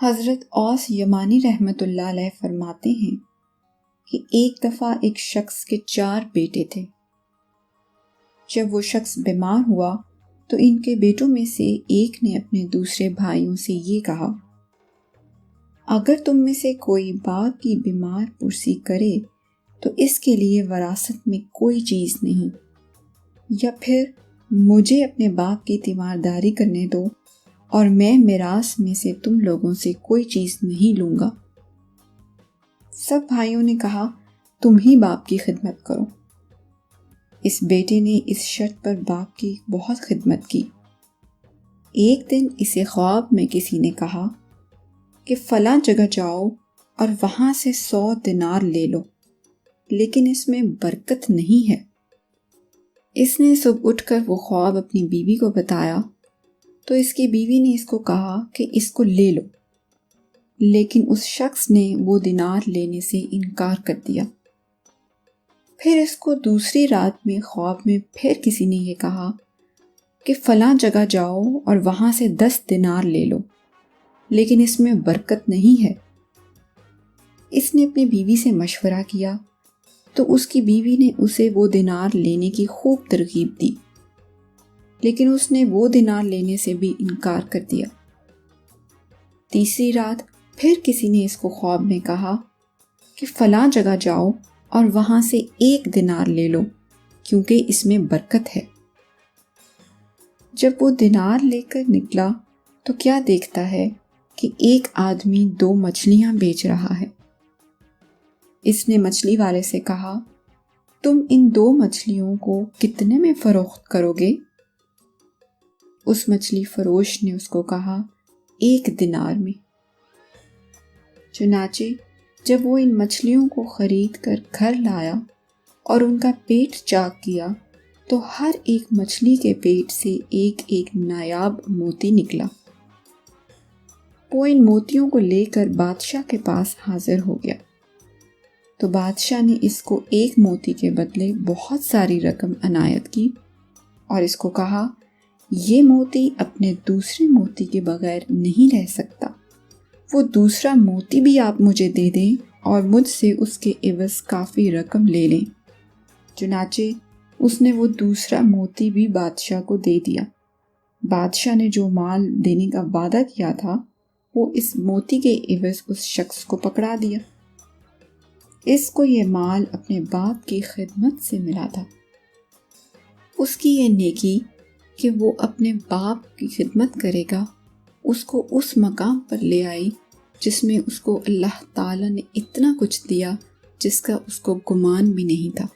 حضرت اوس یمانی رحمۃ اللہ علیہ فرماتے ہیں کہ ایک دفعہ ایک شخص کے 4 بیٹے تھے۔ جب وہ شخص بیمار ہوا تو ان کے بیٹوں میں سے ایک نے اپنے دوسرے بھائیوں سے یہ کہا، اگر تم میں سے کوئی باپ کی بیمار پرسی کرے تو اس کے لیے وراثت میں کوئی چیز نہیں، یا پھر مجھے اپنے باپ کی تیمارداری کرنے دو اور میں میراث میں سے تم لوگوں سے کوئی چیز نہیں لوں گا۔ سب بھائیوں نے کہا، تم ہی باپ کی خدمت کرو۔ اس بیٹے نے اس شرط پر باپ کی بہت خدمت کی۔ ایک دن اسے خواب میں کسی نے کہا کہ فلاں جگہ جاؤ اور وہاں سے 100 دینار لے لو، لیکن اس میں برکت نہیں ہے۔ اس نے صبح اٹھ کر وہ خواب اپنی بیوی کو بتایا تو اس کی بیوی نے اس کو کہا کہ اس کو لے لو، لیکن اس شخص نے وہ دینار لینے سے انکار کر دیا۔ پھر اس کو دوسری رات میں خواب میں پھر کسی نے یہ کہا کہ فلاں جگہ جاؤ اور وہاں سے 10 دینار لے لو، لیکن اس میں برکت نہیں ہے۔ اس نے اپنی بیوی سے مشورہ کیا تو اس کی بیوی نے اسے وہ دینار لینے کی خوب ترغیب دی، لیکن اس نے وہ دینار لینے سے بھی انکار کر دیا۔ تیسری رات پھر کسی نے اس کو خواب میں کہا کہ فلاں جگہ جاؤ اور وہاں سے 1 دینار لے لو، کیونکہ اس میں برکت ہے۔ جب وہ دینار لے کر نکلا تو کیا دیکھتا ہے کہ ایک آدمی 2 مچھلیاں بیچ رہا ہے۔ اس نے مچھلی والے سے کہا، تم ان 2 مچھلیوں کو کتنے میں فروخت کرو گے؟ اس مچھلی فروش نے اس کو کہا، 1 دینار میں۔ چنانچہ جب وہ ان مچھلیوں کو خرید کر گھر لایا اور ان کا پیٹ چاک کیا تو ہر ایک مچھلی کے پیٹ سے ایک نایاب موتی نکلا۔ وہ ان موتیوں کو لے کر بادشاہ کے پاس حاضر ہو گیا تو بادشاہ نے اس کو 1 موتی کے بدلے بہت ساری رقم عنایت کی اور اس کو کہا، یہ موتی اپنے دوسرے موتی کے بغیر نہیں رہ سکتا، وہ دوسرا موتی بھی آپ مجھے دے دیں اور مجھ سے اس کے عوض کافی رقم لے لیں۔ چنانچہ اس نے وہ دوسرا موتی بھی بادشاہ کو دے دیا۔ بادشاہ نے جو مال دینے کا وعدہ کیا تھا وہ اس موتی کے عوض اس شخص کو پکڑا دیا۔ اس کو یہ مال اپنے باپ کی خدمت سے ملا تھا۔ اس کی یہ نیکی کہ وہ اپنے باپ کی خدمت کرے گا اس کو اس مقام پر لے آئی جس میں اس کو اللہ تعالیٰ نے اتنا کچھ دیا جس کا اس کو گمان بھی نہیں تھا۔